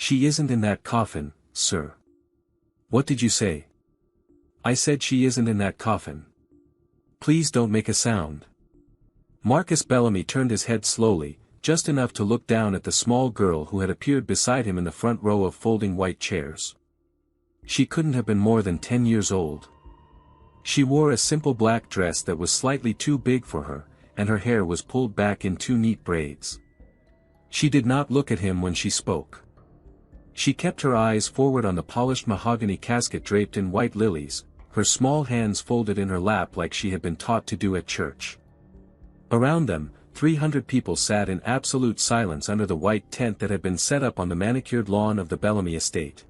She isn't in that coffin, sir. What did you say? I said she isn't in that coffin. Please don't make a sound. Marcus Bellamy turned his head slowly, just enough to look down at the small girl who had appeared beside him in the front row of folding white chairs. She couldn't have been more than 10 years old. She wore a simple black dress that was slightly too big for her, and her hair was pulled back in two neat braids. She did not look at him when she spoke. She kept her eyes forward on the polished mahogany casket draped in white lilies, her small hands folded in her lap like she had been taught to do at church. Around them, 300 people sat in absolute silence under the white tent that had been set up on the manicured lawn of the Bellamy estate.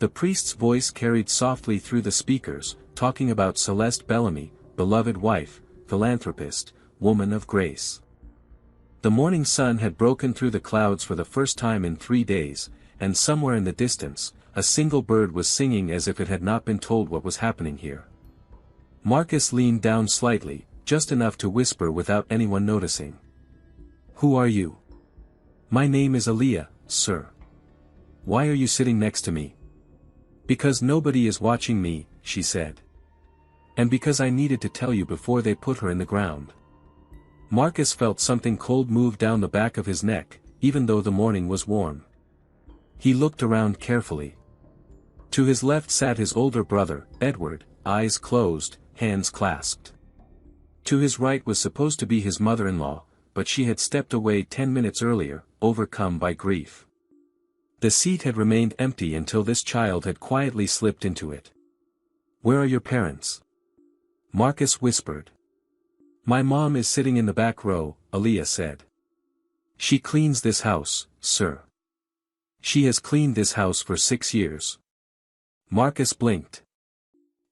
The priest's voice carried softly through the speakers, talking about Celeste Bellamy, beloved wife, philanthropist, woman of grace. The morning sun had broken through the clouds for the first time in 3 days, and somewhere in the distance, a single bird was singing as if it had not been told what was happening here. Marcus leaned down slightly, just enough to whisper without anyone noticing. Who are you? My name is Aaliyah, sir. Why are you sitting next to me? Because nobody is watching me, she said. And because I needed to tell you before they put her in the ground. Marcus felt something cold move down the back of his neck, even though the morning was warm. He looked around carefully. To his left sat his older brother, Edward, eyes closed, hands clasped. To his right was supposed to be his mother-in-law, but she had stepped away 10 minutes earlier, overcome by grief. The seat had remained empty until this child had quietly slipped into it. Where are your parents? Marcus whispered. My mom is sitting in the back row, Aaliyah said. She cleans this house, sir. She has cleaned this house for 6 years. Marcus blinked.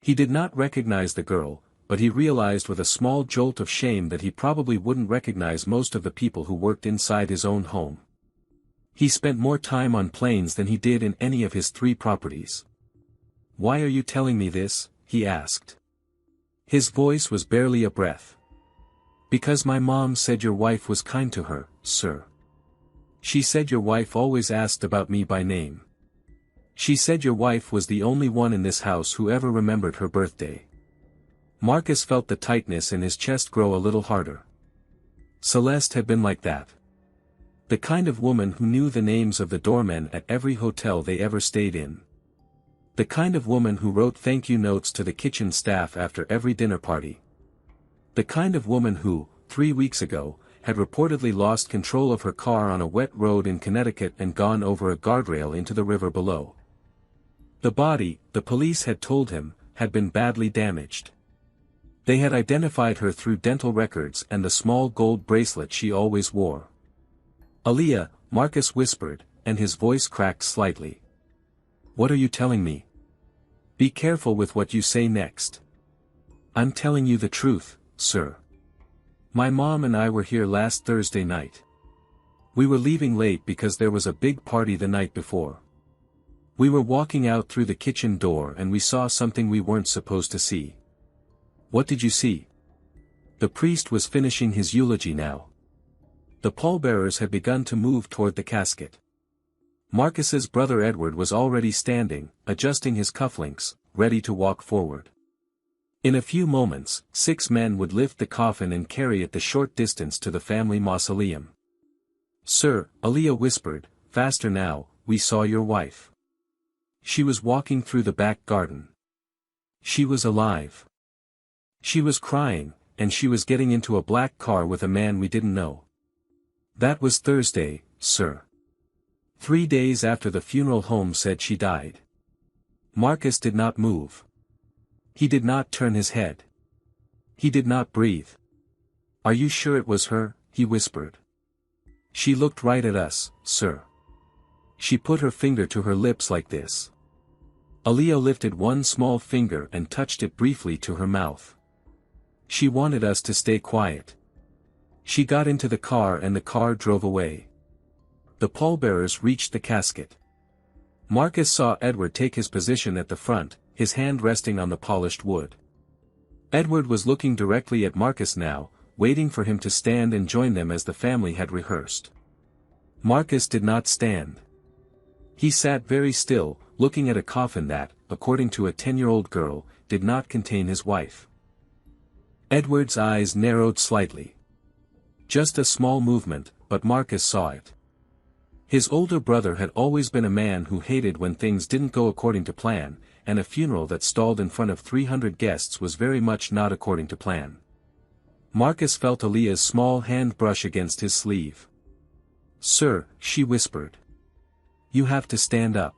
He did not recognize the girl, but he realized with a small jolt of shame that he probably wouldn't recognize most of the people who worked inside his own home. He spent more time on planes than he did in any of his 3 properties. Why are you telling me this? He asked. His voice was barely a breath. Because my mom said your wife was kind to her, sir. She said your wife always asked about me by name. She said your wife was the only one in this house who ever remembered her birthday. Marcus felt the tightness in his chest grow a little harder. Celeste had been like that. The kind of woman who knew the names of the doormen at every hotel they ever stayed in. The kind of woman who wrote thank you notes to the kitchen staff after every dinner party. The kind of woman who, 3 weeks ago, had reportedly lost control of her car on a wet road in Connecticut and gone over a guardrail into the river below. The body, the police had told him, had been badly damaged. They had identified her through dental records and the small gold bracelet she always wore. Aaliyah, Marcus whispered, and his voice cracked slightly. What are you telling me? Be careful with what you say next. I'm telling you the truth, sir. My mom and I were here last Thursday night. We were leaving late because there was a big party the night before. We were walking out through the kitchen door and we saw something we weren't supposed to see. What did you see? The priest was finishing his eulogy now. The pallbearers had begun to move toward the casket. Marcus's brother Edward was already standing, adjusting his cufflinks, ready to walk forward. In a few moments, 6 men would lift the coffin and carry it the short distance to the family mausoleum. Sir, Aaliyah whispered, faster now, we saw your wife. She was walking through the back garden. She was alive. She was crying, and she was getting into a black car with a man we didn't know. That was Thursday, sir. 3 days after the funeral home said she died. Marcus did not move. He did not turn his head. He did not breathe. Are you sure it was her? He whispered. She looked right at us, sir. She put her finger to her lips like this. Aaliyah lifted one small finger and touched it briefly to her mouth. She wanted us to stay quiet. She got into the car and the car drove away. The pallbearers reached the casket. Marcus saw Edward take his position at the front, his hand resting on the polished wood. Edward was looking directly at Marcus now, waiting for him to stand and join them as the family had rehearsed. Marcus did not stand. He sat very still, looking at a coffin that, according to a 10-year-old girl, did not contain his wife. Edward's eyes narrowed slightly. Just a small movement, but Marcus saw it. His older brother had always been a man who hated when things didn't go according to plan, and a funeral that stalled in front of 300 guests was very much not according to plan. Marcus felt Aaliyah's small hand brush against his sleeve. "Sir," she whispered. "You have to stand up.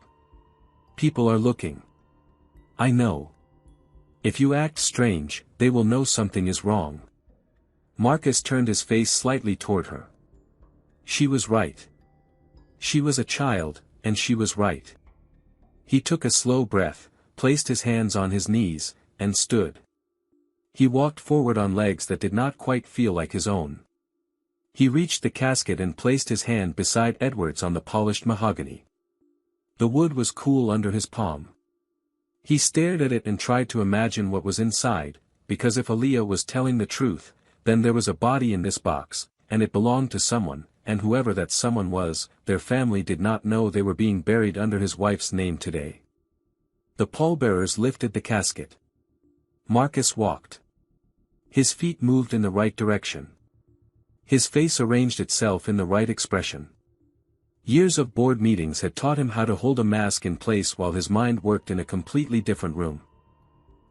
People are looking. I know. If you act strange, they will know something is wrong." Marcus turned his face slightly toward her. She was right. She was a child, and she was right. He took a slow breath, placed his hands on his knees, and stood. He walked forward on legs that did not quite feel like his own. He reached the casket and placed his hand beside Edward's on the polished mahogany. The wood was cool under his palm. He stared at it and tried to imagine what was inside, because if Aaliyah was telling the truth, then there was a body in this box, and it belonged to someone, and whoever that someone was, their family did not know they were being buried under his wife's name today. The pallbearers lifted the casket. Marcus walked. His feet moved in the right direction. His face arranged itself in the right expression. Years of board meetings had taught him how to hold a mask in place while his mind worked in a completely different room.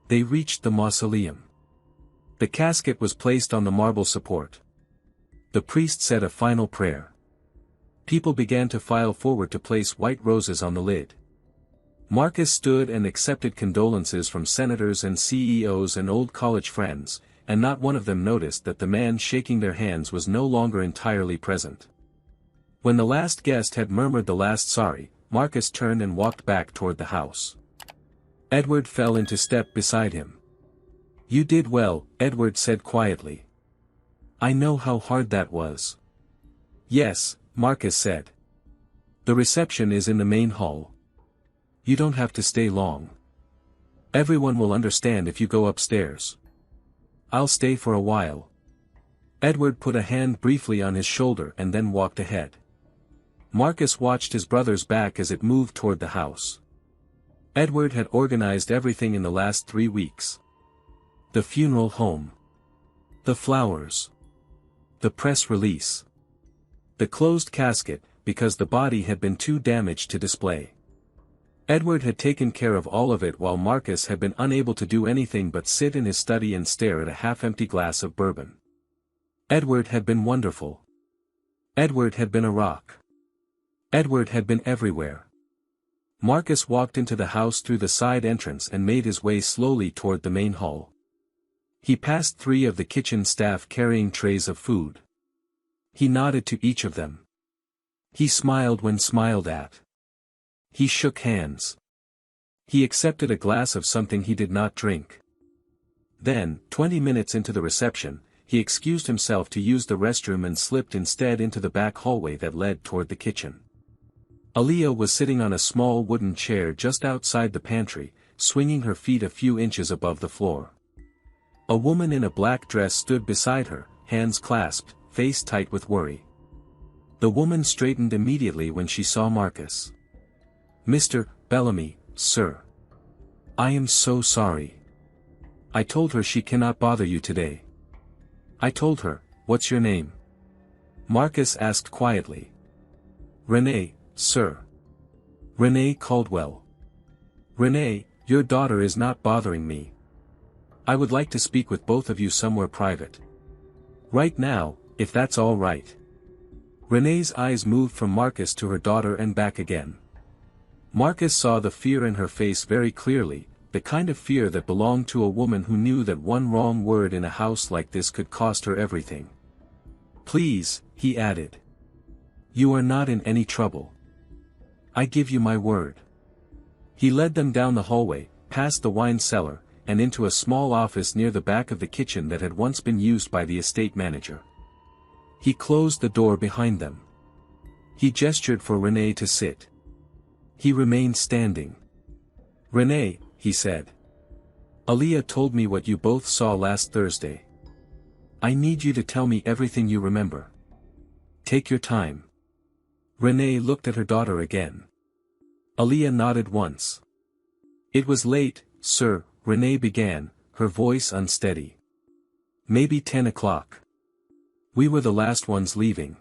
They reached the mausoleum. The casket was placed on the marble support. The priest said a final prayer. People began to file forward to place white roses on the lid. Marcus stood and accepted condolences from senators and CEOs and old college friends, and not one of them noticed that the man shaking their hands was no longer entirely present. When the last guest had murmured the last sorry, Marcus turned and walked back toward the house. Edward fell into step beside him. "You did well," Edward said quietly. "I know how hard that was." "Yes," Marcus said. "The reception is in the main hall. You don't have to stay long. Everyone will understand if you go upstairs." "I'll stay for a while." Edward put a hand briefly on his shoulder and then walked ahead. Marcus watched his brother's back as it moved toward the house. Edward had organized everything in the last 3 weeks. The funeral home. The flowers. The press release. The closed casket, because the body had been too damaged to display. Edward had taken care of all of it while Marcus had been unable to do anything but sit in his study and stare at a half-empty glass of bourbon. Edward had been wonderful. Edward had been a rock. Edward had been everywhere. Marcus walked into the house through the side entrance and made his way slowly toward the main hall. He passed 3 of the kitchen staff carrying trays of food. He nodded to each of them. He smiled when smiled at. He shook hands. He accepted a glass of something he did not drink. Then, 20 minutes into the reception, he excused himself to use the restroom and slipped instead into the back hallway that led toward the kitchen. Aaliyah was sitting on a small wooden chair just outside the pantry, swinging her feet a few inches above the floor. A woman in a black dress stood beside her, hands clasped, face tight with worry. The woman straightened immediately when she saw Marcus. "Mr. Bellamy, sir. I am so sorry. I told her she cannot bother you today." "I told her, what's your name?" Marcus asked quietly. "Renee, sir. Renee Caldwell." "Renee, your daughter is not bothering me. I would like to speak with both of you somewhere private. Right now, if that's all right." Renee's eyes moved from Marcus to her daughter and back again. Marcus saw the fear in her face very clearly, the kind of fear that belonged to a woman who knew that one wrong word in a house like this could cost her everything. "Please," he added. "You are not in any trouble. I give you my word." He led them down the hallway, past the wine cellar, and into a small office near the back of the kitchen that had once been used by the estate manager. He closed the door behind them. He gestured for Renee to sit. He remained standing. "Renee," he said. "Aaliyah told me what you both saw last Thursday. I need you to tell me everything you remember. Take your time." Renee looked at her daughter again. Aaliyah nodded once. It was late, sir, Renee began, her voice unsteady. Maybe 10 o'clock. We were the last ones leaving.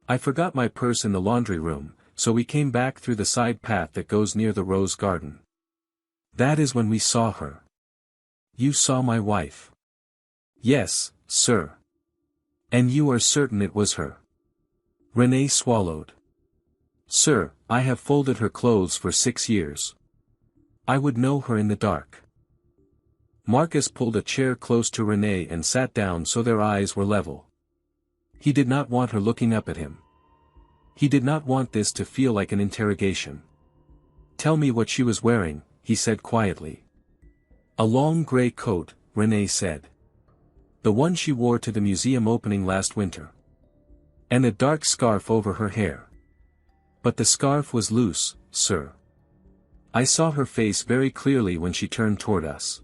I forgot my purse in the laundry room, so we came back through the side path that goes near the rose garden. That is when we saw her. You saw my wife? Yes, sir. And you are certain it was her? Renee swallowed. Sir, I have folded her clothes for 6 years. I would know her in the dark. Marcus pulled a chair close to Renee and sat down so their eyes were level. He did not want her looking up at him. He did not want this to feel like an interrogation. Tell me what she was wearing, he said quietly. A long gray coat, Renee said. The one she wore to the museum opening last winter. And a dark scarf over her hair. But the scarf was loose, sir. I saw her face very clearly when she turned toward us.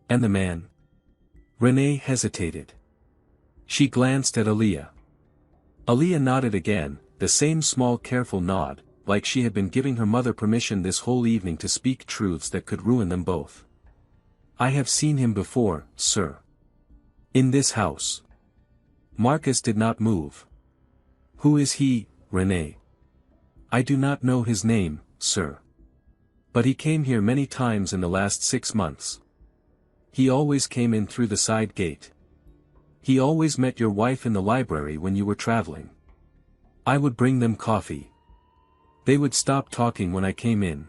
And the man? Renee hesitated. She glanced at Aaliyah. Aaliyah nodded again, the same small careful nod, like she had been giving her mother permission this whole evening to speak truths that could ruin them both. I have seen him before, sir. In this house. Marcus did not move. Who is he, Renee? I do not know his name, sir. But he came here many times in the last 6 months. He always came in through the side gate. He always met your wife in the library when you were traveling. I would bring them coffee. They would stop talking when I came in.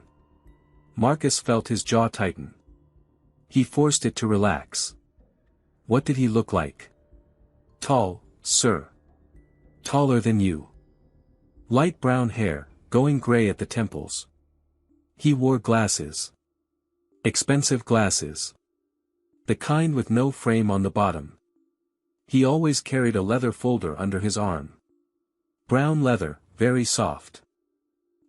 Marcus felt his jaw tighten. He forced it to relax. What did he look like? Tall, sir. Taller than you. Light brown hair, going gray at the temples. He wore glasses. Expensive glasses. The kind with no frame on the bottom. He always carried a leather folder under his arm. Brown leather, very soft.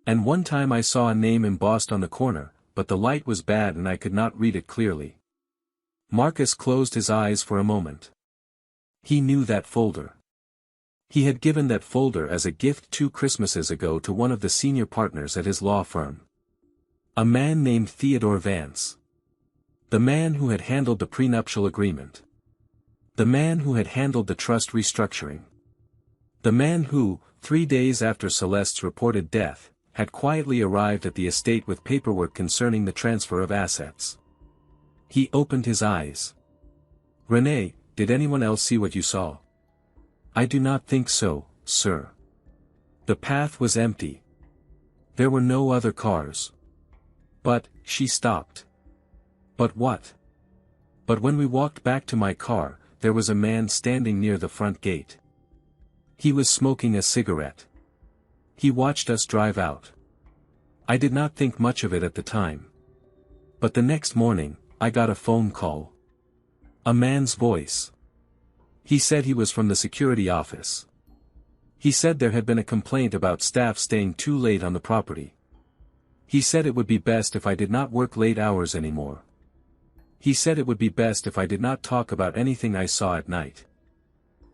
And one time I saw a name embossed on the corner, but the light was bad and I could not read it clearly. Marcus closed his eyes for a moment. He knew that folder. He had given that folder as a gift 2 Christmases ago to one of the senior partners at his law firm. A man named Theodore Vance. The man who had handled the prenuptial agreement. The man who had handled the trust restructuring. The man who, 3 days after Celeste's reported death, had quietly arrived at the estate with paperwork concerning the transfer of assets. He opened his eyes. Renee, did anyone else see what you saw? I do not think so, sir. The path was empty. There were no other cars. But, she stopped. But what? But when we walked back to my car, there was a man standing near the front gate. He was smoking a cigarette. He watched us drive out. I did not think much of it at the time. But the next morning, I got a phone call. A man's voice. He said he was from the security office. He said there had been a complaint about staff staying too late on the property. He said it would be best if I did not work late hours anymore. He said it would be best if I did not talk about anything I saw at night.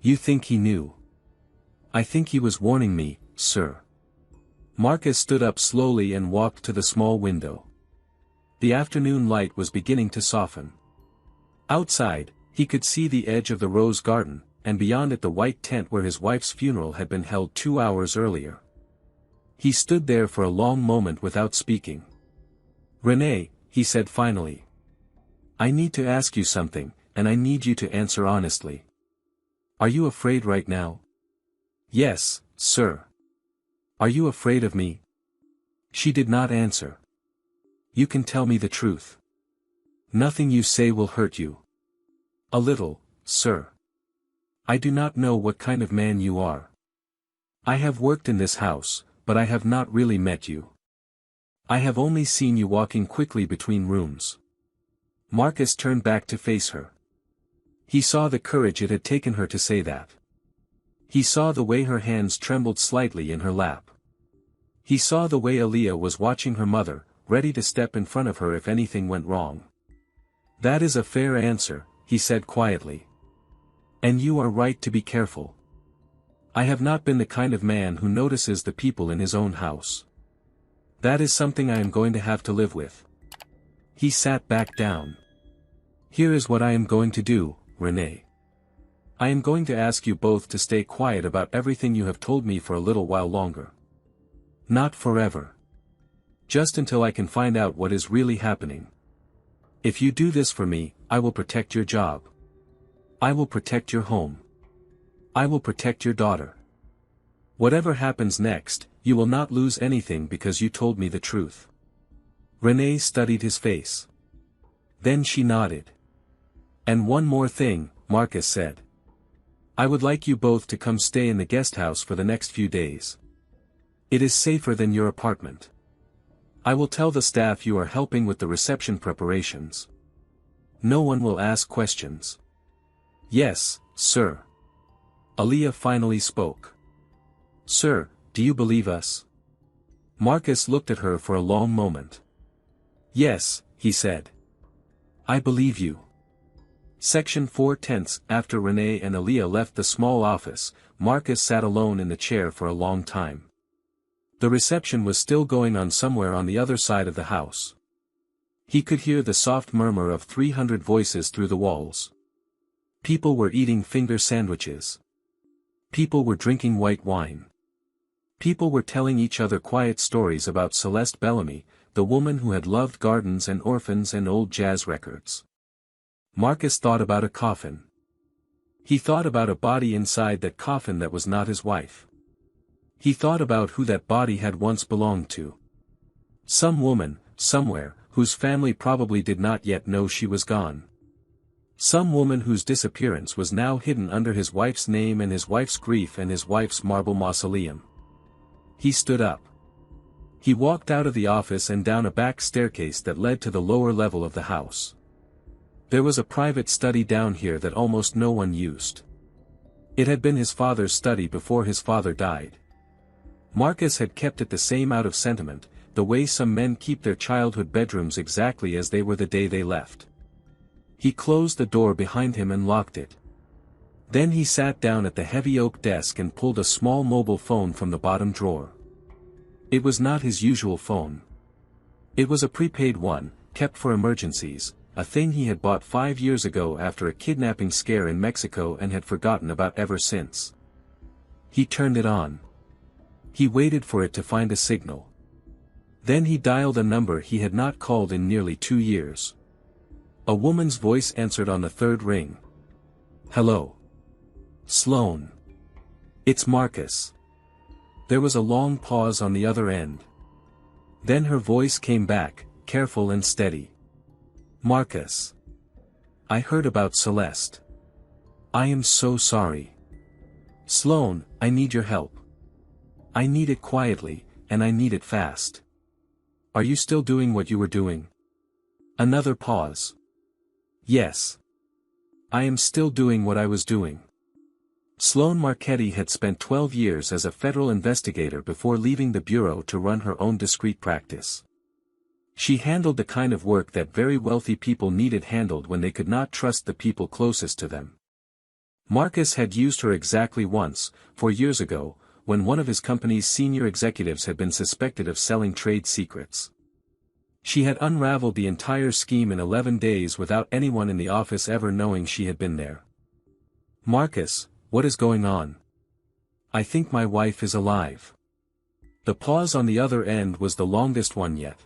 You think he knew? I think he was warning me, sir. Marcus stood up slowly and walked to the small window. The afternoon light was beginning to soften. Outside, he could see the edge of the rose garden, and beyond it the white tent where his wife's funeral had been held 2 hours earlier. He stood there for a long moment without speaking. Renee, he said finally. I need to ask you something, and I need you to answer honestly. Are you afraid right now? Yes, sir. Are you afraid of me? She did not answer. You can tell me the truth. Nothing you say will hurt you. A little, sir. I do not know what kind of man you are. I have worked in this house, but I have not really met you. I have only seen you walking quickly between rooms. Marcus turned back to face her. He saw the courage it had taken her to say that. He saw the way her hands trembled slightly in her lap. He saw the way Aaliyah was watching her mother, ready to step in front of her if anything went wrong. That is a fair answer, he said quietly. And you are right to be careful. I have not been the kind of man who notices the people in his own house. That is something I am going to have to live with. He sat back down. Here is what I am going to do, Renee. I am going to ask you both to stay quiet about everything you have told me for a little while longer. Not forever. Just until I can find out what is really happening. If you do this for me, I will protect your job. I will protect your home. I will protect your daughter. Whatever happens next, you will not lose anything because you told me the truth. Renee studied his face. Then she nodded. And one more thing, Marcus said. I would like you both to come stay in the guest house for the next few days. It is safer than your apartment. I will tell the staff you are helping with the reception preparations. No one will ask questions. Yes, sir. Aaliyah finally spoke. Sir, do you believe us? Marcus looked at her for a long moment. Yes, he said. I believe you. Section 4/10. After Renee and Aaliyah left the small office, Marcus sat alone in the chair for a long time. The reception was still going on somewhere on the other side of the house. He could hear the soft murmur of 300 voices through the walls. People were eating finger sandwiches. People were drinking white wine. People were telling each other quiet stories about Celeste Bellamy, the woman who had loved gardens and orphans and old jazz records. Marcus thought about a coffin. He thought about a body inside that coffin that was not his wife. He thought about who that body had once belonged to. Some woman, somewhere, whose family probably did not yet know she was gone. Some woman whose disappearance was now hidden under his wife's name and his wife's grief and his wife's marble mausoleum. He stood up. He walked out of the office and down a back staircase that led to the lower level of the house. There was a private study down here that almost no one used. It had been his father's study before his father died. Marcus had kept it the same out of sentiment, the way some men keep their childhood bedrooms exactly as they were the day they left. He closed the door behind him and locked it. Then he sat down at the heavy oak desk and pulled a small mobile phone from the bottom drawer. It was not his usual phone. It was a prepaid one, kept for emergencies, a thing he had bought 5 years ago after a kidnapping scare in Mexico and had forgotten about ever since. He turned it on. He waited for it to find a signal. Then he dialed a number he had not called in nearly 2 years. A woman's voice answered on the third ring. Hello. Sloan. It's Marcus. There was a long pause on the other end. Then her voice came back, careful and steady. Marcus. I heard about Celeste. I am so sorry. Sloan, I need your help. I need it quietly, and I need it fast. Are you still doing what you were doing? Another pause. Yes. I am still doing what I was doing. Sloan Marchetti had spent 12 years as a federal investigator before leaving the bureau to run her own discreet practice. She handled the kind of work that very wealthy people needed handled when they could not trust the people closest to them. Marcus had used her exactly once, 4 years ago, when one of his company's senior executives had been suspected of selling trade secrets. She had unraveled the entire scheme in 11 days without anyone in the office ever knowing she had been there. Marcus, what is going on? I think my wife is alive. The pause on the other end was the longest one yet.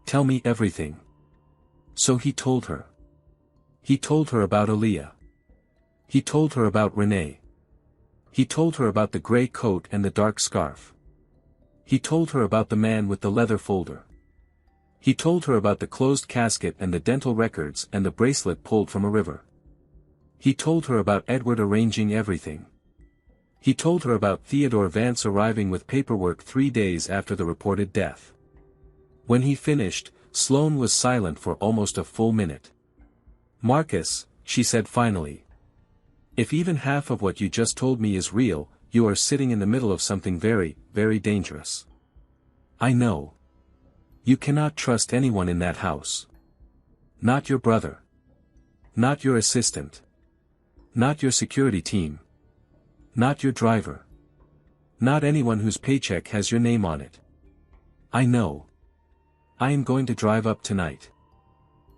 Tell me everything. So he told her. He told her about Aaliyah. He told her about Renee. He told her about the gray coat and the dark scarf. He told her about the man with the leather folder. He told her about the closed casket and the dental records and the bracelet pulled from a river. He told her about Edward arranging everything. He told her about Theodore Vance arriving with paperwork 3 days after the reported death. When he finished, Sloan was silent for almost a full minute. Marcus, she said finally. If even half of what you just told me is real, you are sitting in the middle of something very, very dangerous. I know. You cannot trust anyone in that house. Not your brother. Not your assistant. Not your security team. Not your driver. Not anyone whose paycheck has your name on it. I know. I am going to drive up tonight.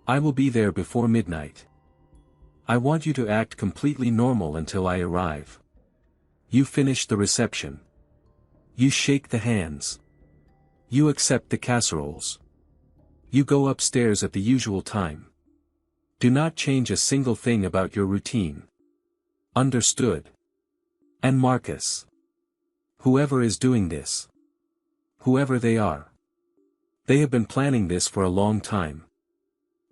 I will be there before midnight. I want you to act completely normal until I arrive. You finish the reception. You shake the hands. You accept the casseroles. You go upstairs at the usual time. Do not change a single thing about your routine. Understood? And Marcus. Whoever is doing this. Whoever they are. They have been planning this for a long time.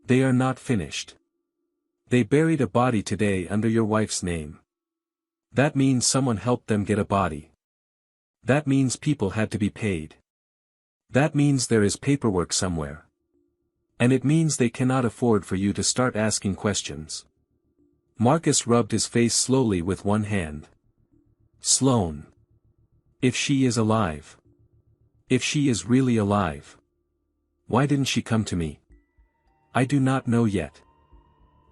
They are not finished. They buried a body today under your wife's name. That means someone helped them get a body. That means people had to be paid. That means there is paperwork somewhere. And it means they cannot afford for you to start asking questions. Marcus rubbed his face slowly with one hand. Sloane. If she is alive. If she is really alive. Why didn't she come to me? I do not know yet.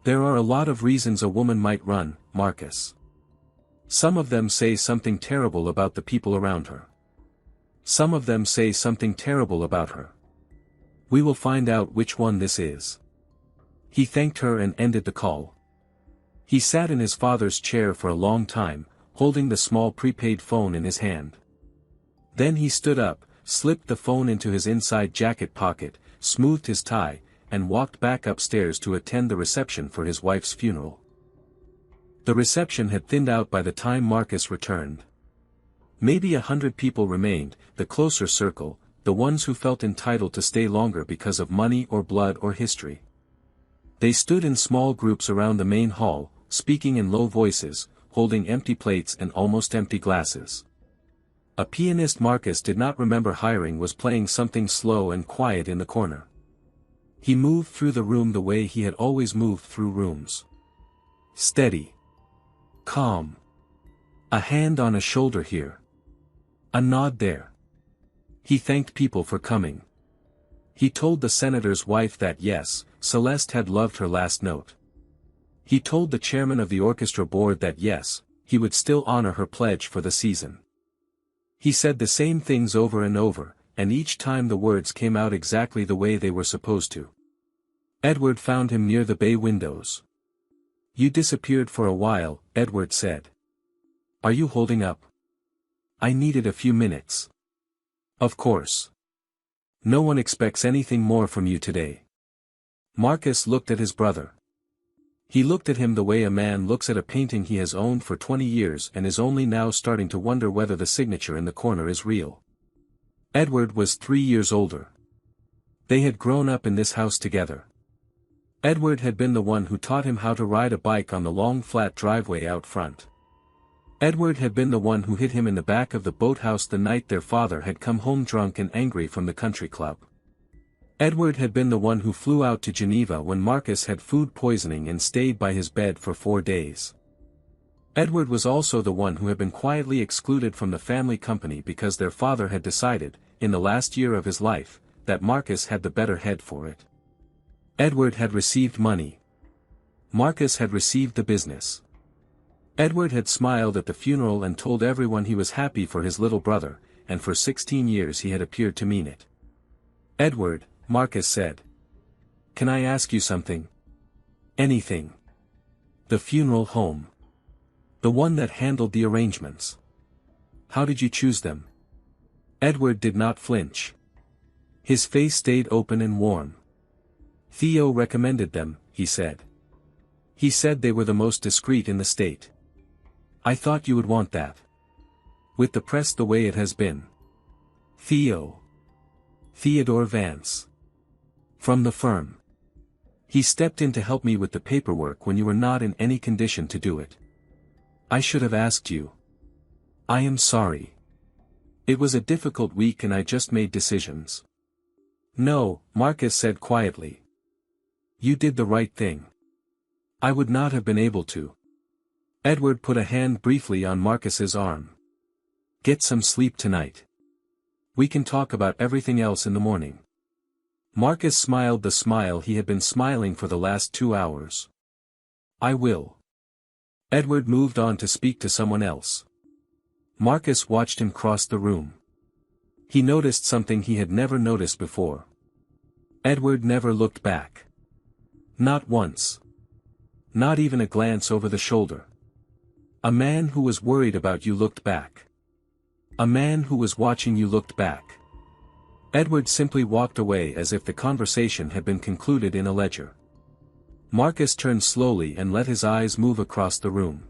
There are a lot of reasons a woman might run, Marcus. Some of them say something terrible about the people around her. Some of them say something terrible about her. We will find out which one this is. He thanked her and ended the call. He sat in his father's chair for a long time, holding the small prepaid phone in his hand. Then he stood up, slipped the phone into his inside jacket pocket, smoothed his tie, and walked back upstairs to attend the reception for his wife's funeral. The reception had thinned out by the time Marcus returned. Maybe 100 people remained, the closer circle, the ones who felt entitled to stay longer because of money or blood or history. They stood in small groups around the main hall, speaking in low voices, holding empty plates and almost empty glasses. A pianist Marcus did not remember hiring was playing something slow and quiet in the corner. He moved through the room the way he had always moved through rooms. Steady. Calm. A hand on a shoulder here. A nod there. He thanked people for coming. He told the senator's wife that yes, Celeste had loved her last note. He told the chairman of the orchestra board that yes, he would still honor her pledge for the season. He said the same things over and over, and each time the words came out exactly the way they were supposed to. Edward found him near the bay windows. You disappeared for a while, Edward said. Are you holding up? I needed a few minutes. Of course. No one expects anything more from you today. Marcus looked at his brother. He looked at him the way a man looks at a painting he has owned for 20 years and is only now starting to wonder whether the signature in the corner is real. Edward was 3 years older. They had grown up in this house together. Edward had been the one who taught him how to ride a bike on the long flat driveway out front. Edward had been the one who hit him in the back of the boathouse the night their father had come home drunk and angry from the country club. Edward had been the one who flew out to Geneva when Marcus had food poisoning and stayed by his bed for 4 days. Edward was also the one who had been quietly excluded from the family company because their father had decided, in the last year of his life, that Marcus had the better head for it. Edward had received money. Marcus had received the business. Edward had smiled at the funeral and told everyone he was happy for his little brother, and for 16 years he had appeared to mean it. Edward, Marcus said. Can I ask you something? Anything. The funeral home. The one that handled the arrangements. How did you choose them? Edward did not flinch. His face stayed open and warm. Theo recommended them, he said. He said they were the most discreet in the state. I thought you would want that. With the press the way it has been. Theo. Theodore Vance. From the firm. He stepped in to help me with the paperwork when you were not in any condition to do it. I should have asked you. I am sorry. It was a difficult week and I just made decisions. No, Marcus said quietly. You did the right thing. I would not have been able to. Edward put a hand briefly on Marcus's arm. Get some sleep tonight. We can talk about everything else in the morning. Marcus smiled the smile he had been smiling for the last 2 hours. I will. Edward moved on to speak to someone else. Marcus watched him cross the room. He noticed something he had never noticed before. Edward never looked back. Not once. Not even a glance over the shoulder. A man who was worried about you looked back. A man who was watching you looked back. Edward simply walked away as if the conversation had been concluded in a ledger. Marcus turned slowly and let his eyes move across the room.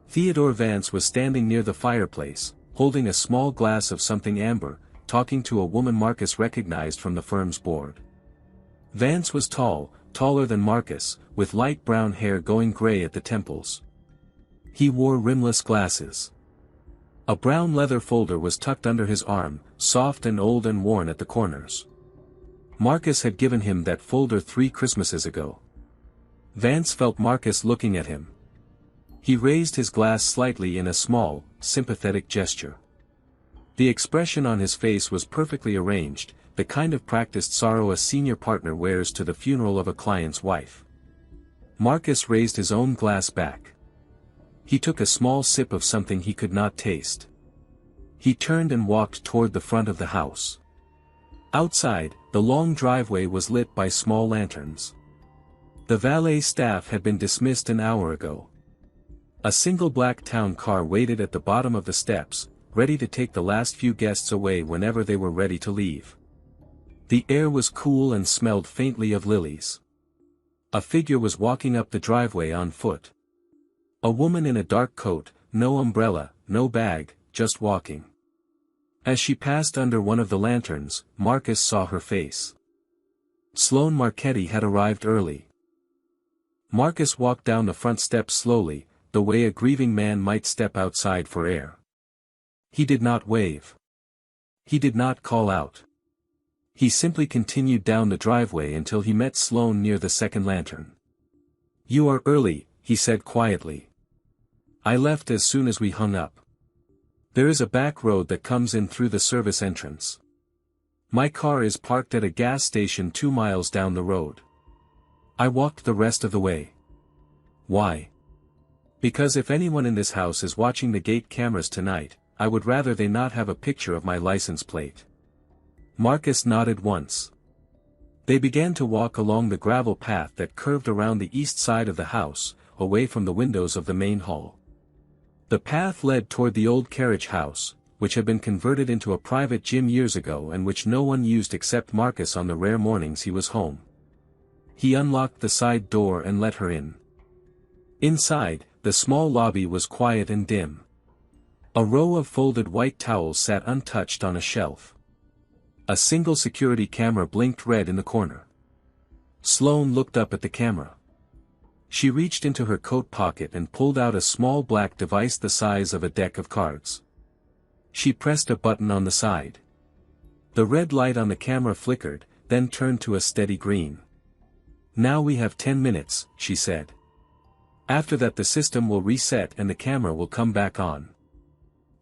Theodore Vance was standing near the fireplace, holding a small glass of something amber, talking to a woman Marcus recognized from the firm's board. Vance was tall, taller than Marcus, with light brown hair going gray at the temples. He wore rimless glasses. A brown leather folder was tucked under his arm, soft and old and worn at the corners. Marcus had given him that folder 3 Christmases ago. Vance felt Marcus looking at him. He raised his glass slightly in a small, sympathetic gesture. The expression on his face was perfectly arranged, the kind of practiced sorrow a senior partner wears to the funeral of a client's wife. Marcus raised his own glass back. He took a small sip of something he could not taste. He turned and walked toward the front of the house. Outside, the long driveway was lit by small lanterns. The valet staff had been dismissed an hour ago. A single black town car waited at the bottom of the steps, ready to take the last few guests away whenever they were ready to leave. The air was cool and smelled faintly of lilies. A figure was walking up the driveway on foot. A woman in a dark coat, no umbrella, no bag, just walking. As she passed under one of the lanterns, Marcus saw her face. Sloane Marchetti had arrived early. Marcus walked down the front steps slowly, the way a grieving man might step outside for air. He did not wave. He did not call out. He simply continued down the driveway until he met Sloane near the second lantern. "You are early," he said quietly. "I left as soon as we hung up. There is a back road that comes in through the service entrance. My car is parked at a gas station 2 miles down the road. I walked the rest of the way." "Why?" "Because if anyone in this house is watching the gate cameras tonight, I would rather they not have a picture of my license plate." Marcus nodded once. They began to walk along the gravel path that curved around the east side of the house, away from the windows of the main hall. The path led toward the old carriage house, which had been converted into a private gym years ago and which no one used except Marcus on the rare mornings he was home. He unlocked the side door and let her in. Inside, the small lobby was quiet and dim. A row of folded white towels sat untouched on a shelf. A single security camera blinked red in the corner. Sloane looked up at the camera. She reached into her coat pocket and pulled out a small black device the size of a deck of cards. She pressed a button on the side. The red light on the camera flickered, then turned to a steady green. "Now we have 10 minutes, she said. "After that the system will reset and the camera will come back on.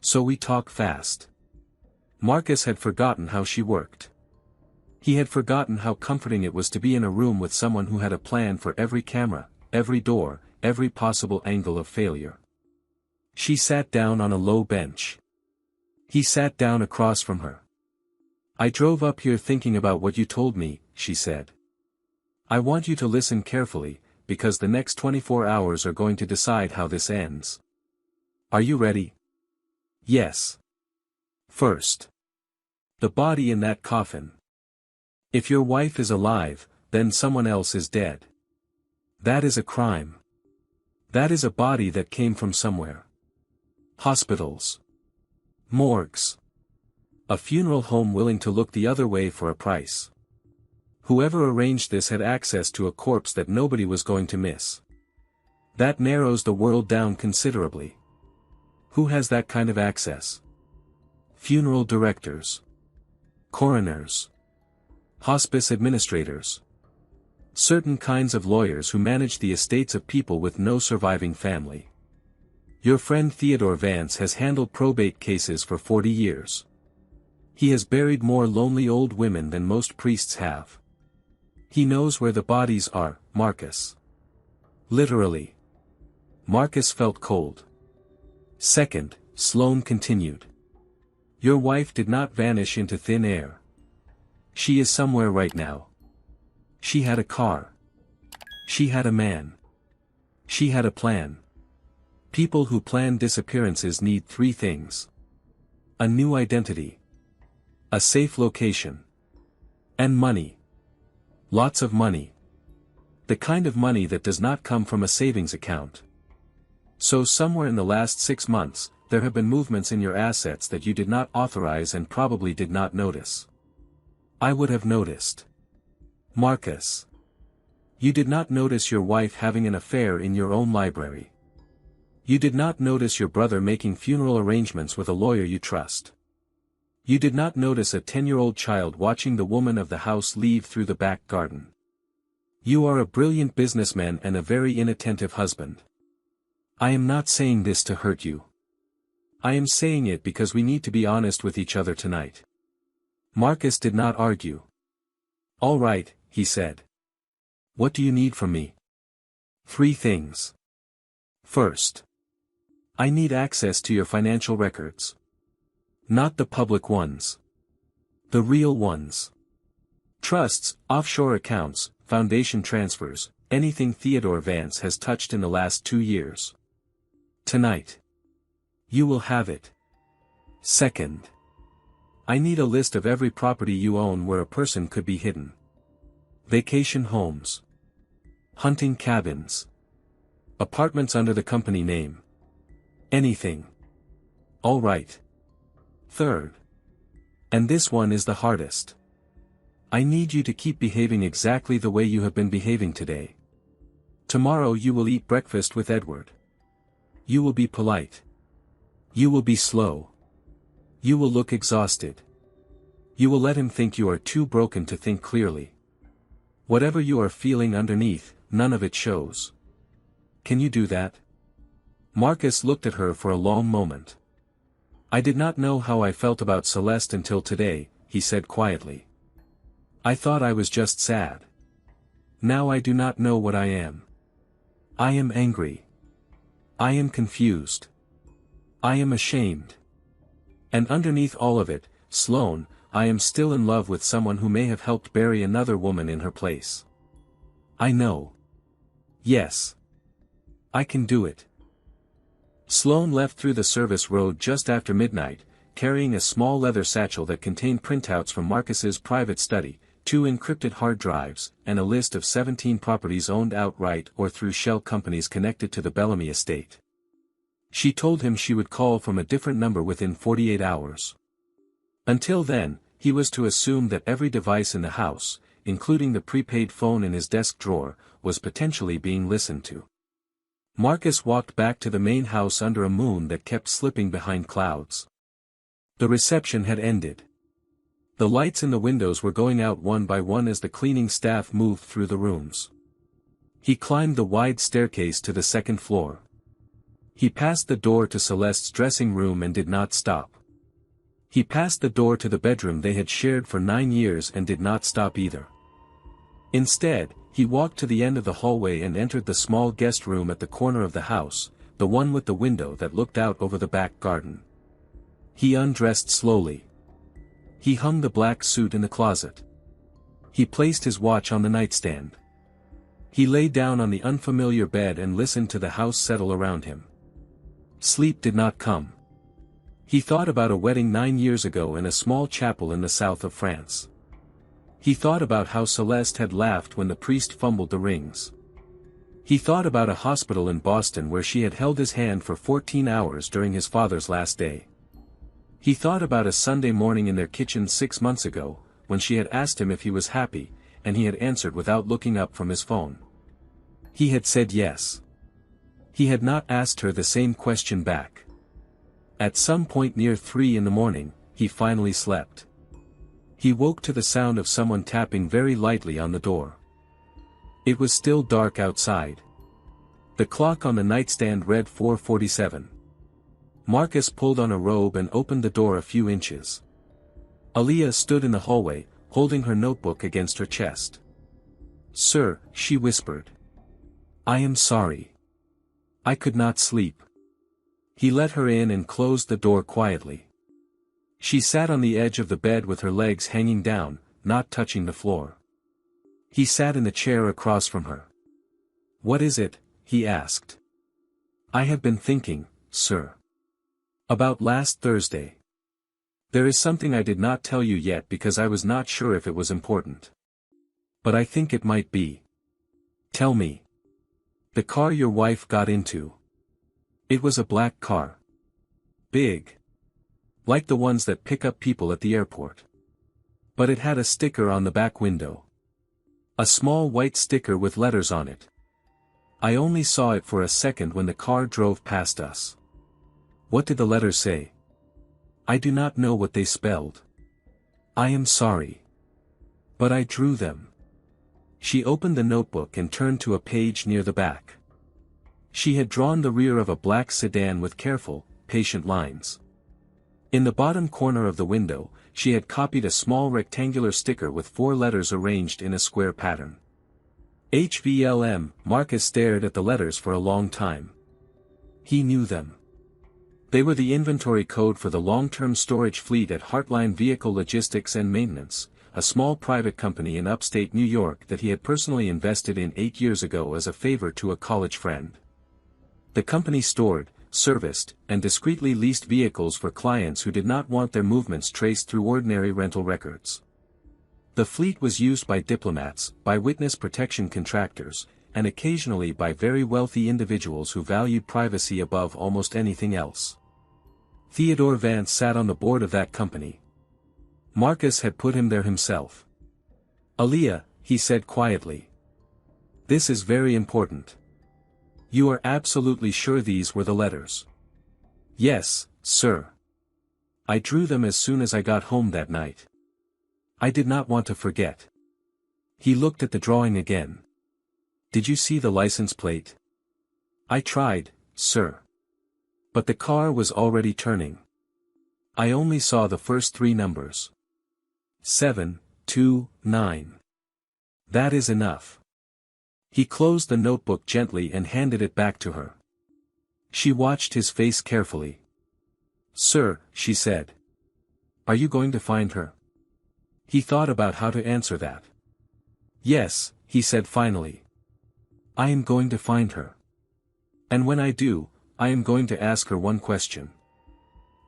So we talk fast." Marcus had forgotten how she worked. He had forgotten how comforting it was to be in a room with someone who had a plan for every camera, every door, every possible angle of failure. She sat down on a low bench. He sat down across from her. "I drove up here thinking about what you told me," she said. "I want you to listen carefully, because the next 24 hours are going to decide how this ends. Are you ready?" "Yes." "First. The body in that coffin. If your wife is alive, then someone else is dead. That is a crime. That is a body that came from somewhere. Hospitals. Morgues. A funeral home willing to look the other way for a price. Whoever arranged this had access to a corpse that nobody was going to miss. That narrows the world down considerably. Who has that kind of access? Funeral directors. Coroners. Hospice administrators. Certain kinds of lawyers who manage the estates of people with no surviving family. Your friend Theodore Vance has handled probate cases for 40 years. He has buried more lonely old women than most priests have. He knows where the bodies are, Marcus. Literally. Marcus felt cold. Second, Sloane continued. Your wife did not vanish into thin air. She is somewhere right now. She had a car. She had a man. She had a plan. People who plan disappearances need three things: a new identity, a safe location, and money. Lots of money. The kind of money that does not come from a savings account. So somewhere in the last 6 months, there have been movements in your assets that you did not authorize and probably did not notice. I would have noticed. Marcus. You did not notice your wife having an affair in your own library. You did not notice your brother making funeral arrangements with a lawyer you trust. You did not notice a 10-year-old child watching the woman of the house leave through the back garden. You are a brilliant businessman and a very inattentive husband. I am not saying this to hurt you. I am saying it because we need to be honest with each other tonight. Marcus did not argue. All right, he said. What do you need from me? 3 things. First, I need access to your financial records. Not the public ones. The real ones. Trusts, offshore accounts, foundation transfers, anything Theodore Vance has touched in the last 2 years. Tonight. You will have it. Second, I need a list of every property you own where a person could be hidden. Vacation homes. Hunting cabins. Apartments under the company name. Anything. All right. Third. And this one is the hardest. I need you to keep behaving exactly the way you have been behaving today. Tomorrow you will eat breakfast with Edward. You will be polite. You will be slow. You will look exhausted. You will let him think you are too broken to think clearly. Whatever you are feeling underneath, none of it shows. Can you do that? Marcus looked at her for a long moment. I did not know how I felt about Celeste until today, he said quietly. I thought I was just sad. Now I do not know what I am. I am angry. I am confused. I am ashamed. And underneath all of it, Sloane, I am still in love with someone who may have helped bury another woman in her place. I know. Yes. I can do it. Sloane left through the service road just after midnight, carrying a small leather satchel that contained printouts from Marcus's private study, 2 encrypted hard drives, and a list of 17 properties owned outright or through shell companies connected to the Bellamy estate. She told him she would call from a different number within 48 hours. Until then, he was to assume that every device in the house, including the prepaid phone in his desk drawer, was potentially being listened to. Marcus walked back to the main house under a moon that kept slipping behind clouds. The reception had ended. The lights in the windows were going out one by one as the cleaning staff moved through the rooms. He climbed the wide staircase to the 2nd floor. He passed the door to Celeste's dressing room and did not stop. He passed the door to the bedroom they had shared for 9 years and did not stop either. Instead, he walked to the end of the hallway and entered the small guest room at the corner of the house, the one with the window that looked out over the back garden. He undressed slowly. He hung the black suit in the closet. He placed his watch on the nightstand. He lay down on the unfamiliar bed and listened to the house settle around him. Sleep did not come. He thought about a wedding 9 years ago in a small chapel in the south of France. He thought about how Celeste had laughed when the priest fumbled the rings. He thought about a hospital in Boston where she had held his hand for 14 hours during his father's last day. He thought about a Sunday morning in their kitchen 6 months ago, when she had asked him if he was happy, and he had answered without looking up from his phone. He had said yes. He had not asked her the same question back. At some point near 3 in the morning, he finally slept. He woke to the sound of someone tapping very lightly on the door. It was still dark outside. The clock on the nightstand read 4:47. Marcus pulled on a robe and opened the door a few inches. Aaliyah stood in the hallway, holding her notebook against her chest. "Sir," she whispered. "I am sorry. I could not sleep." He let her in and closed the door quietly. She sat on the edge of the bed with her legs hanging down, not touching the floor. He sat in the chair across from her. "What is it?" he asked. "I have been thinking, sir. About last Thursday. There is something I did not tell you yet because I was not sure if it was important. But I think it might be. Tell me. The car your wife got into. It was a black car. Big. Like the ones that pick up people at the airport. But it had a sticker on the back window. A small white sticker with letters on it. I only saw it for a second when the car drove past us. What did the letters say? I do not know what they spelled. I am sorry. But I drew them." She opened the notebook and turned to a page near the back. She had drawn the rear of a black sedan with careful, patient lines. In the bottom corner of the window, she had copied a small rectangular sticker with 4 letters arranged in a square pattern. HVLM. Marcus stared at the letters for a long time. He knew them. They were the inventory code for the long-term storage fleet at Heartline Vehicle Logistics and Maintenance, a small private company in upstate New York that he had personally invested in 8 years ago as a favor to a college friend. The company stored, serviced, and discreetly leased vehicles for clients who did not want their movements traced through ordinary rental records. The fleet was used by diplomats, by witness protection contractors, and occasionally by very wealthy individuals who valued privacy above almost anything else. Theodore Vance sat on the board of that company. Marcus had put him there himself. "Aaliyah," he said quietly. "This is very important. You are absolutely sure these were the letters?" "Yes, sir. I drew them as soon as I got home that night. I did not want to forget." He looked at the drawing again. "Did you see the license plate?" "I tried, sir. But the car was already turning. I only saw the first 3 numbers. 729. That is enough." He closed the notebook gently and handed it back to her. She watched his face carefully. "Sir," she said. "Are you going to find her?" He thought about how to answer that. "Yes," he said finally. "I am going to find her. And when I do, I am going to ask her one question.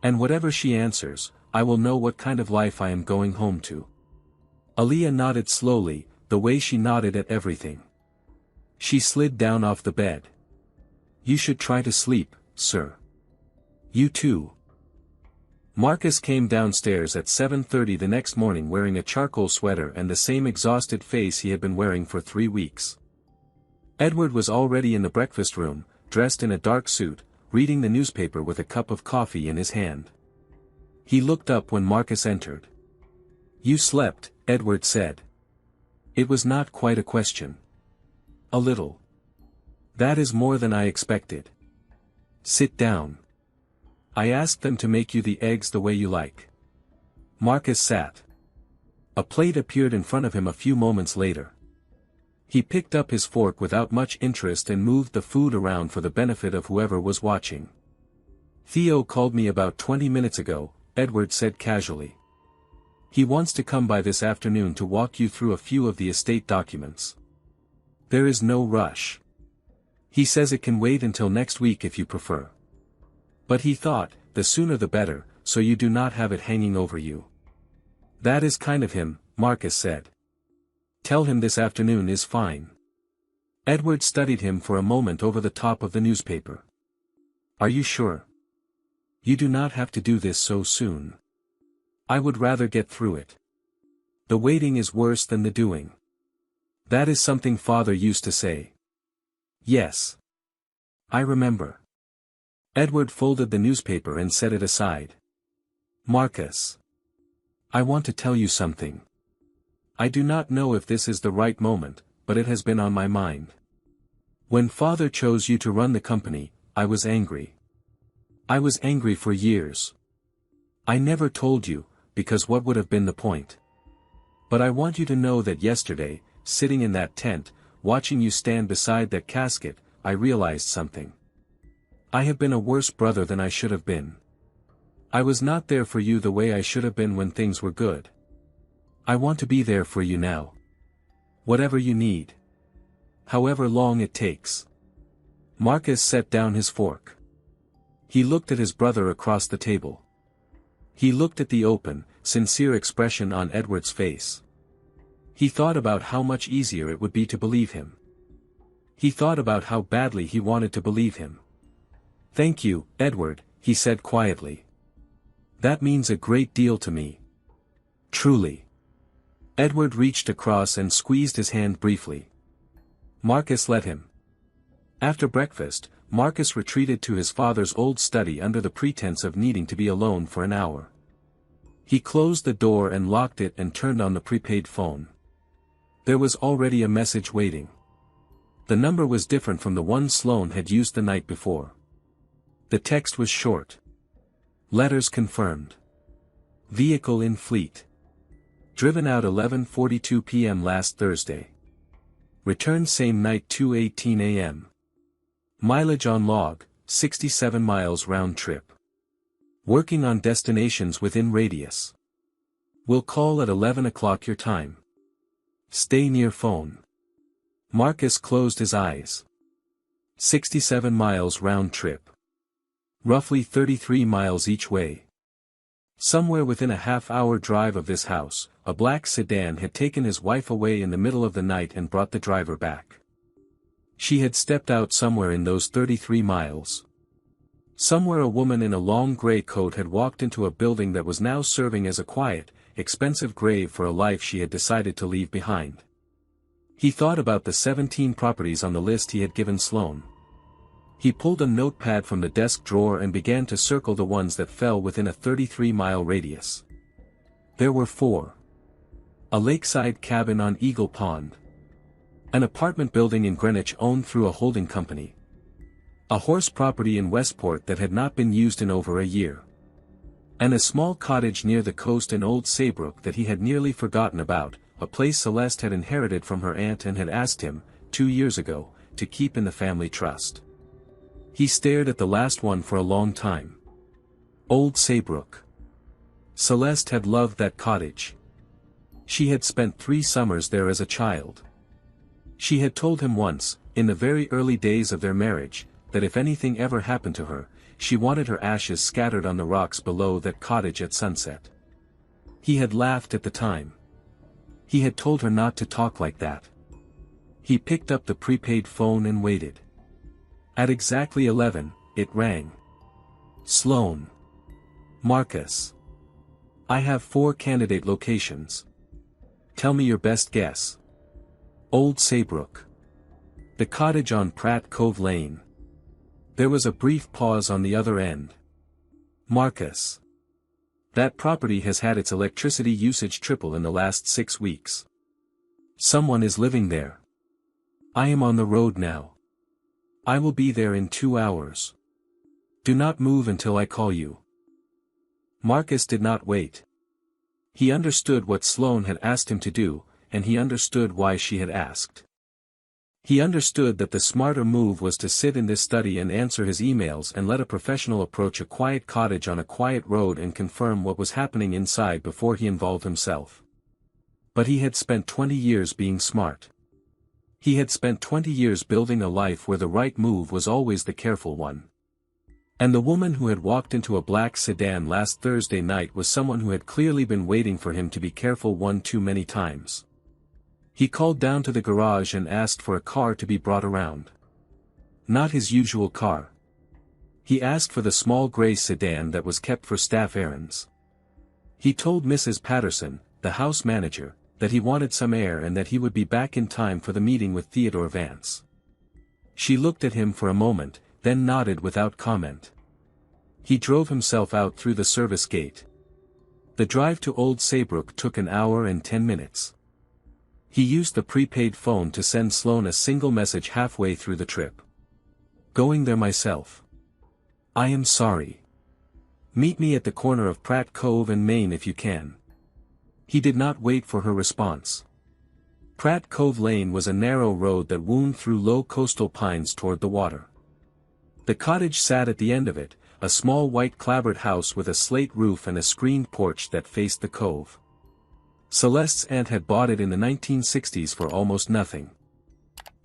And whatever she answers, I will know what kind of life I am going home to." Aaliyah nodded slowly, the way she nodded at everything. She slid down off the bed. "You should try to sleep, sir. You too." Marcus came downstairs at 7:30 the next morning wearing a charcoal sweater and the same exhausted face he had been wearing for 3 weeks. Edward was already in the breakfast room, dressed in a dark suit, reading the newspaper with a cup of coffee in his hand. He looked up when Marcus entered. "You slept," Edward said. It was not quite a question. "A little. That is more than I expected. Sit down. I asked them to make you the eggs the way you like." Marcus sat. A plate appeared in front of him a few moments later. He picked up his fork without much interest and moved the food around for the benefit of whoever was watching. "Theo called me about 20 minutes ago," Edward said casually. "He wants to come by this afternoon to walk you through a few of the estate documents. There is no rush. He says it can wait until next week if you prefer. But he thought, the sooner the better, so you do not have it hanging over you." "That is kind of him," Marcus said. "Tell him this afternoon is fine." Edward studied him for a moment over the top of the newspaper. "Are you sure? You do not have to do this so soon. I would rather get through it. The waiting is worse than the doing. That is something Father used to say." "Yes. I remember." Edward folded the newspaper and set it aside. "Marcus. I want to tell you something. I do not know if this is the right moment, but it has been on my mind. When Father chose you to run the company, I was angry. I was angry for years. I never told you, because what would have been the point? But I want you to know that yesterday, sitting in that tent, watching you stand beside that casket, I realized something. I have been a worse brother than I should have been. I was not there for you the way I should have been when things were good. I want to be there for you now. Whatever you need. However long it takes. Marcus set down his fork. He looked at his brother across the table. He looked at the open, sincere expression on Edward's face. He thought about how much easier it would be to believe him. He thought about how badly he wanted to believe him. "Thank you, Edward," he said quietly. "That means a great deal to me. Truly." Edward reached across and squeezed his hand briefly. Marcus let him. After breakfast, Marcus retreated to his father's old study under the pretense of needing to be alone for an hour. He closed the door and locked it and turned on the prepaid phone. There was already a message waiting. The number was different from the one Sloane had used the night before. The text was short. Letters confirmed. Vehicle in fleet. Driven out 11:42 p.m. last Thursday. Returned same night 2:18 a.m. Mileage on log, 67 miles round trip. Working on destinations within radius. Will call at 11 o'clock your time. Stay near phone. Marcus closed his eyes. 67 miles round trip. Roughly 33 miles each way. Somewhere within a half-hour drive of this house, a black sedan had taken his wife away in the middle of the night and brought the driver back. She had stepped out somewhere in those 33 miles. Somewhere a woman in a long gray coat had walked into a building that was now serving as a quiet, expensive grave for a life she had decided to leave behind. He thought about the 17 properties on the list he had given Sloane. He pulled a notepad from the desk drawer and began to circle the ones that fell within a 33-mile radius. There were 4. A lakeside cabin on Eagle Pond. An apartment building in Greenwich owned through a holding company. A horse property in Westport that had not been used in over a year. And a small cottage near the coast in Old Saybrook that he had nearly forgotten about, a place Celeste had inherited from her aunt and had asked him, 2 years ago, to keep in the family trust. He stared at the last one for a long time. Old Saybrook. Celeste had loved that cottage. She had spent 3 summers there as a child. She had told him once, in the very early days of their marriage, that if anything ever happened to her, she wanted her ashes scattered on the rocks below that cottage at sunset. He had laughed at the time. He had told her not to talk like that. He picked up the prepaid phone and waited. At exactly 11, it rang. Sloane. Marcus. I have 4 candidate locations. Tell me your best guess. Old Saybrook. The cottage on Pratt Cove Lane. There was a brief pause on the other end. Marcus. That property has had its electricity usage triple in the last 6 weeks. Someone is living there. I am on the road now. I will be there in 2 hours. Do not move until I call you. Marcus did not wait. He understood what Sloane had asked him to do, and he understood why she had asked. He understood that the smarter move was to sit in this study and answer his emails and let a professional approach a quiet cottage on a quiet road and confirm what was happening inside before he involved himself. But he had spent 20 years being smart. He had spent 20 years building a life where the right move was always the careful one. And the woman who had walked into a black sedan last Thursday night was someone who had clearly been waiting for him to be careful one too many times. He called down to the garage and asked for a car to be brought around. Not his usual car. He asked for the small gray sedan that was kept for staff errands. He told Mrs. Patterson, the house manager, that he wanted some air and that he would be back in time for the meeting with Theodore Vance. She looked at him for a moment, then nodded without comment. He drove himself out through the service gate. The drive to Old Saybrook took an hour and 10 minutes. He used the prepaid phone to send Sloane a single message halfway through the trip. Going there myself. I am sorry. Meet me at the corner of Pratt Cove and Main if you can. He did not wait for her response. Pratt Cove Lane was a narrow road that wound through low coastal pines toward the water. The cottage sat at the end of it, a small white clapboard house with a slate roof and a screened porch that faced the cove. Celeste's aunt had bought it in the 1960s for almost nothing.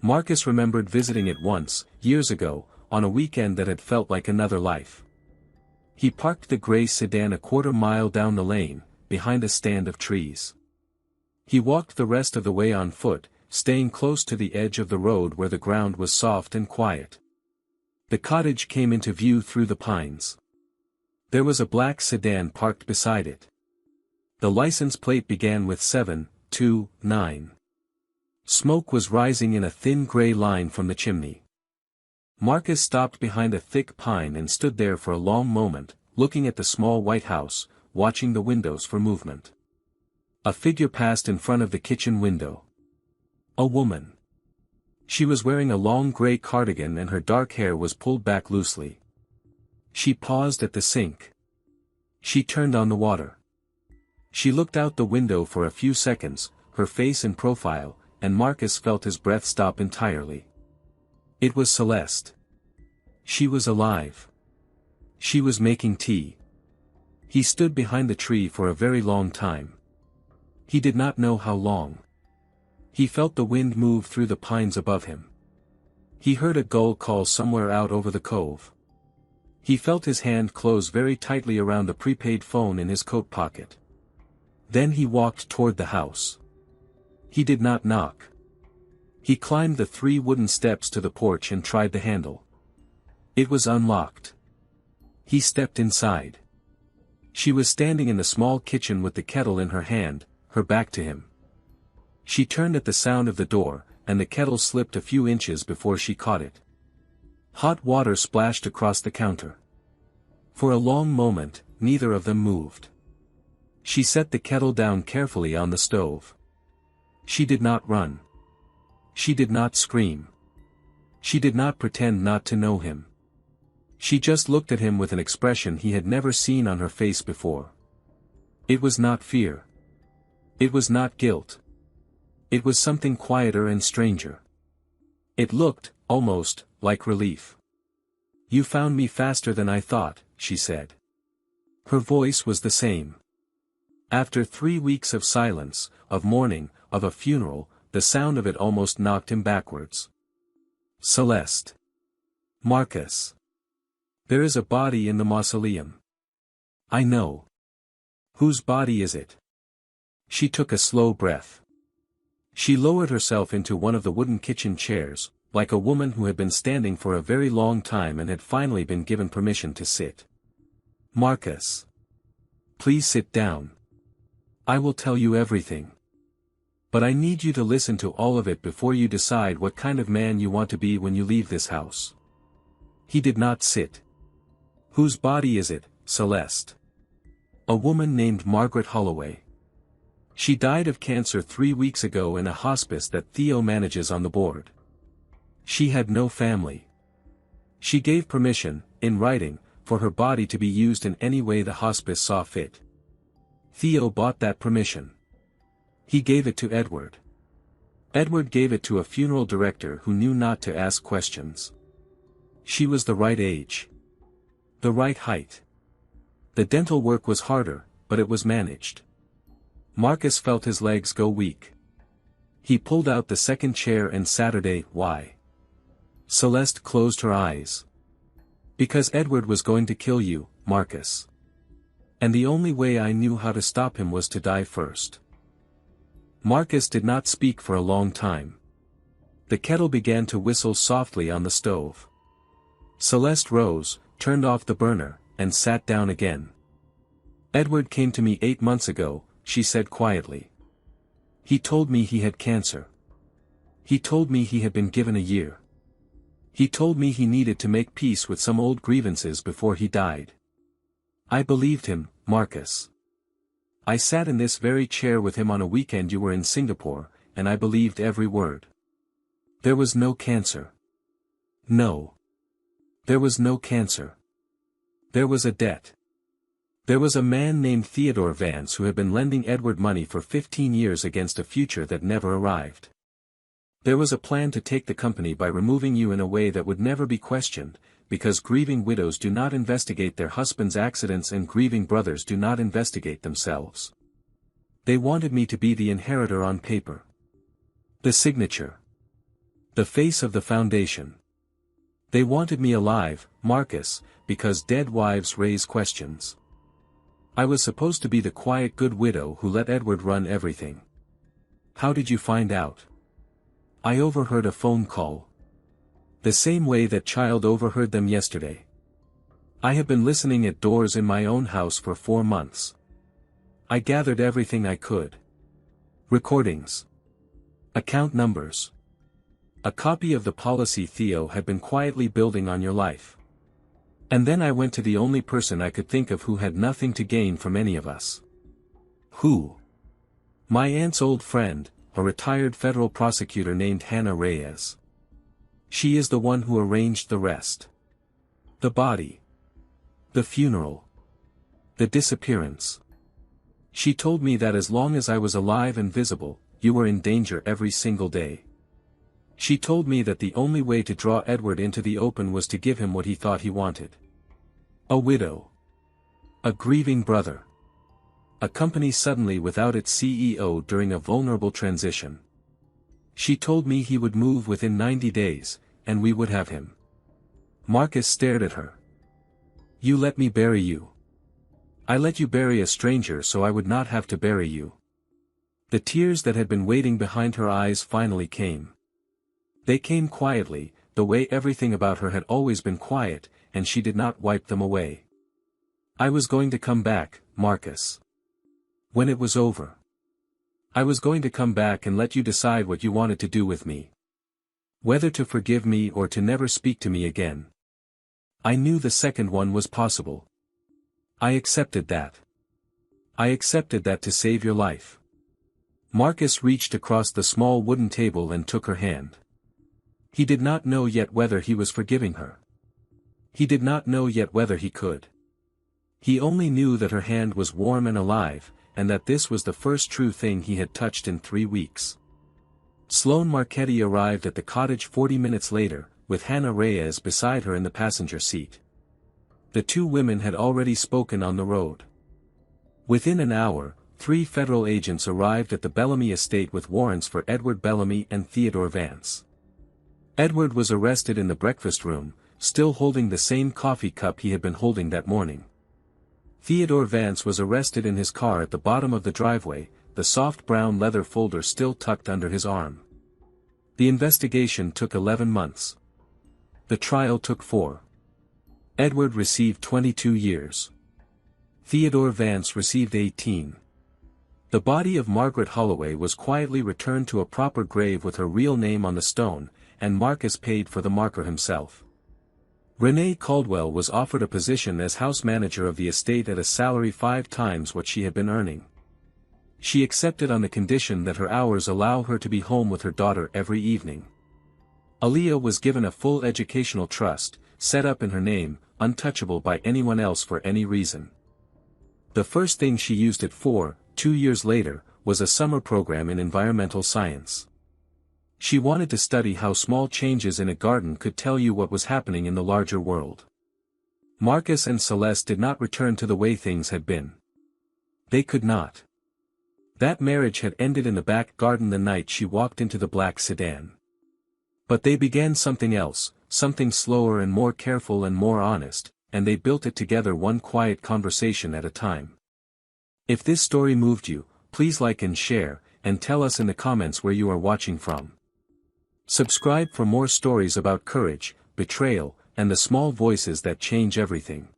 Marcus remembered visiting it once, years ago, on a weekend that had felt like another life. He parked the gray sedan a quarter-mile down the lane, behind a stand of trees. He walked the rest of the way on foot, staying close to the edge of the road where the ground was soft and quiet. The cottage came into view through the pines. There was a black sedan parked beside it. The license plate began with 729. Smoke was rising in a thin gray line from the chimney. Marcus stopped behind a thick pine and stood there for a long moment, looking at the small white house, watching the windows for movement. A figure passed in front of the kitchen window. A woman. She was wearing a long gray cardigan and her dark hair was pulled back loosely. She paused at the sink. She turned on the water. She looked out the window for a few seconds, her face in profile, and Marcus felt his breath stop entirely. It was Celeste. She was alive. She was making tea. He stood behind the tree for a very long time. He did not know how long. He felt the wind move through the pines above him. He heard a gull call somewhere out over the cove. He felt his hand close very tightly around the prepaid phone in his coat pocket. Then he walked toward the house. He did not knock. He climbed the 3 wooden steps to the porch and tried the handle. It was unlocked. He stepped inside. She was standing in the small kitchen with the kettle in her hand, her back to him. She turned at the sound of the door, and the kettle slipped a few inches before she caught it. Hot water splashed across the counter. For a long moment, neither of them moved. She set the kettle down carefully on the stove. She did not run. She did not scream. She did not pretend not to know him. She just looked at him with an expression he had never seen on her face before. It was not fear. It was not guilt. It was something quieter and stranger. It looked, almost, like relief. "You found me faster than I thought," she said. Her voice was the same. After 3 weeks of silence, of mourning, of a funeral, the sound of it almost knocked him backwards. Celeste. Marcus. There is a body in the mausoleum. I know. Whose body is it? She took a slow breath. She lowered herself into one of the wooden kitchen chairs, like a woman who had been standing for a very long time and had finally been given permission to sit. Marcus. Please sit down. I will tell you everything. But I need you to listen to all of it before you decide what kind of man you want to be when you leave this house. He did not sit. Whose body is it, Celeste? A woman named Margaret Holloway. She died of cancer 3 weeks ago in a hospice that Theo manages on the board. She had no family. She gave permission, in writing, for her body to be used in any way the hospice saw fit. Theo bought that permission. He gave it to Edward. Edward gave it to a funeral director who knew not to ask questions. She was the right age. The right height. The dental work was harder, but it was managed. Marcus felt his legs go weak. He pulled out the second chair and Saturday, why? Celeste closed her eyes. Because Edward was going to kill you, Marcus. And the only way I knew how to stop him was to die first. Marcus did not speak for a long time. The kettle began to whistle softly on the stove. Celeste rose, turned off the burner, and sat down again. Edward came to me 8 months ago, she said quietly. He told me he had cancer. He told me he had been given a year. He told me he needed to make peace with some old grievances before he died. I believed him, Marcus. I sat in this very chair with him on a weekend you were in Singapore, and I believed every word. There was no cancer. No. There was no cancer. There was a debt. There was a man named Theodore Vance who had been lending Edward money for 15 years against a future that never arrived. There was a plan to take the company by removing you in a way that would never be questioned, because grieving widows do not investigate their husband's accidents and grieving brothers do not investigate themselves. They wanted me to be the inheritor on paper. The signature. The face of the foundation. They wanted me alive, Marcus, because dead wives raise questions. I was supposed to be the quiet good widow who let Edward run everything. How did you find out? I overheard a phone call. The same way that child overheard them yesterday. I have been listening at doors in my own house for 4 months. I gathered everything I could. Recordings. Account numbers. A copy of the policy Theo had been quietly building on your life. And then I went to the only person I could think of who had nothing to gain from any of us. Who? My aunt's old friend, a retired federal prosecutor named Hannah Reyes. She is the one who arranged the rest. The body. The funeral. The disappearance. She told me that as long as I was alive and visible, you were in danger every single day. She told me that the only way to draw Edward into the open was to give him what he thought he wanted. A widow. A grieving brother. A company suddenly without its CEO during a vulnerable transition. She told me he would move within 90 days, and we would have him. Marcus stared at her. You let me bury you. I let you bury a stranger so I would not have to bury you. The tears that had been waiting behind her eyes finally came. They came quietly, the way everything about her had always been quiet, and she did not wipe them away. I was going to come back, Marcus. When it was over. I was going to come back and let you decide what you wanted to do with me. Whether to forgive me or to never speak to me again. I knew the second one was possible. I accepted that. I accepted that to save your life. Marcus reached across the small wooden table and took her hand. He did not know yet whether he was forgiving her. He did not know yet whether he could. He only knew that her hand was warm and alive, and that this was the first true thing he had touched in 3 weeks. Sloane Marchetti arrived at the cottage 40 minutes later, with Hannah Reyes beside her in the passenger seat. The 2 women had already spoken on the road. Within an hour, 3 federal agents arrived at the Bellamy estate with warrants for Edward Bellamy and Theodore Vance. Edward was arrested in the breakfast room, still holding the same coffee cup he had been holding that morning. Theodore Vance was arrested in his car at the bottom of the driveway, the soft brown leather folder still tucked under his arm. The investigation took 11 months. The trial took 4. Edward received 22 years. Theodore Vance received 18. The body of Margaret Holloway was quietly returned to a proper grave with her real name on the stone, and Marcus paid for the marker himself. Renee Caldwell was offered a position as house manager of the estate at a salary 5 times what she had been earning. She accepted on the condition that her hours allow her to be home with her daughter every evening. Aaliyah was given a full educational trust, set up in her name, untouchable by anyone else for any reason. The first thing she used it for, 2 years later, was a summer program in environmental science. She wanted to study how small changes in a garden could tell you what was happening in the larger world. Marcus and Celeste did not return to the way things had been. They could not. That marriage had ended in the back garden the night she walked into the black sedan. But they began something else, something slower and more careful and more honest, and they built it together one quiet conversation at a time. If this story moved you, please like and share, and tell us in the comments where you are watching from. Subscribe for more stories about courage, betrayal, and the small voices that change everything.